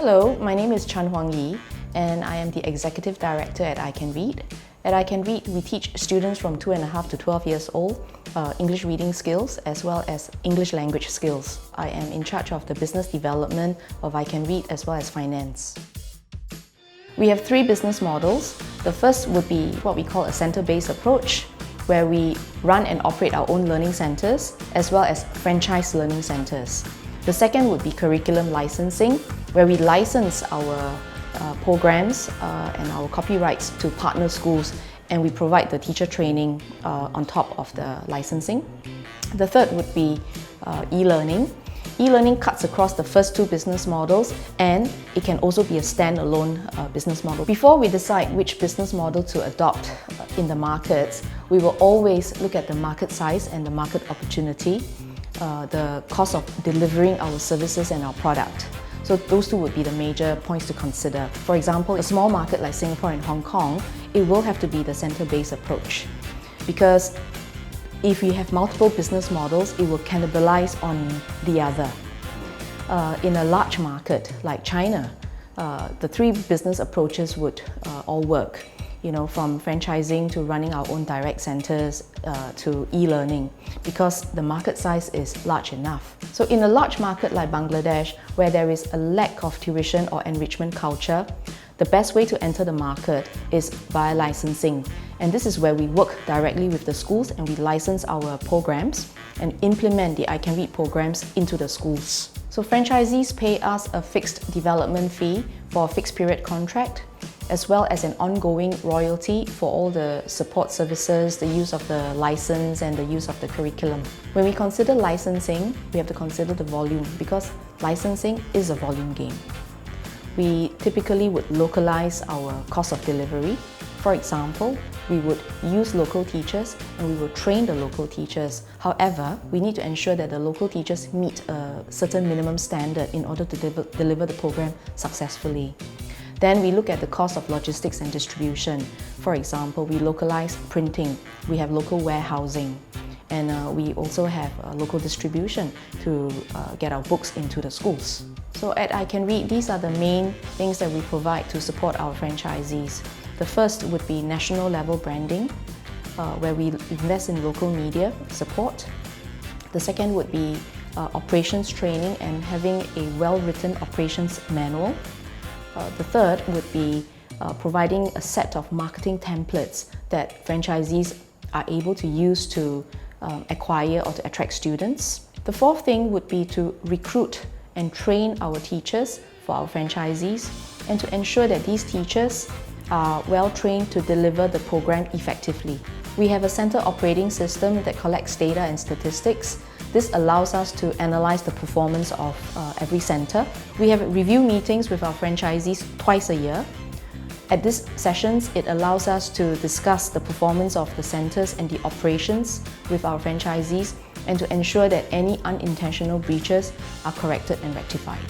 Hello, my name is Chan Huang Yi and I am the Executive Director at I Can Read. At I Can Read, we teach students from 2.5 to 12 years old English reading skills as well as English language skills. I am in charge of the business development of I Can Read as well as finance. We have three business models. The first would be what we call a center-based approach, where we run and operate our own learning centers as well as franchise learning centers. The second would be curriculum licensing, where we license our programs and our copyrights to partner schools, and we provide the teacher training on top of the licensing. The third would be e-learning. E-learning cuts across the first two business models, and it can also be a standalone business model. Before we decide which business model to adopt in the markets, we will always look at the market size and the market opportunity, the cost of delivering our services and our product. So those two would be the major points to consider. For example, a small market like Singapore and Hong Kong, it will have to be the center-based approach, because if you have multiple business models, it will cannibalize on the other. In a large market like China, the three business approaches would all work. From franchising to running our own direct centers to e-learning, because the market size is large enough. So in a large market like Bangladesh, where there is a lack of tuition or enrichment culture, the best way to enter the market is via licensing. And this is where we work directly with the schools and we license our programs and implement the I Can Read programs into the schools. So franchisees pay us a fixed development fee for a fixed period contract, as well as an ongoing royalty for all the support services, the use of the license and the use of the curriculum. When we consider licensing, we have to consider the volume, because licensing is a volume game. We typically would localize our cost of delivery. For example, we would use local teachers and we would train the local teachers. However, we need to ensure that the local teachers meet a certain minimum standard in order to deliver the program successfully. Then we look at the cost of logistics and distribution. For example, we localize printing, we have local warehousing, and we also have local distribution to get our books into the schools. So at I Can Read, these are the main things that we provide to support our franchisees. The first would be national level branding, where we invest in local media support. The second would be operations training and having a well-written operations manual. The third would be providing a set of marketing templates that franchisees are able to use to acquire or to attract students. The fourth thing would be to recruit and train our teachers for our franchisees, and to ensure that these teachers are well trained to deliver the program effectively. We have a center operating system that collects data and statistics. This allows us to analyze the performance of every center. We have review meetings with our franchisees twice a year. At these sessions, it allows us to discuss the performance of the centers and the operations with our franchisees, and to ensure that any unintentional breaches are corrected and rectified.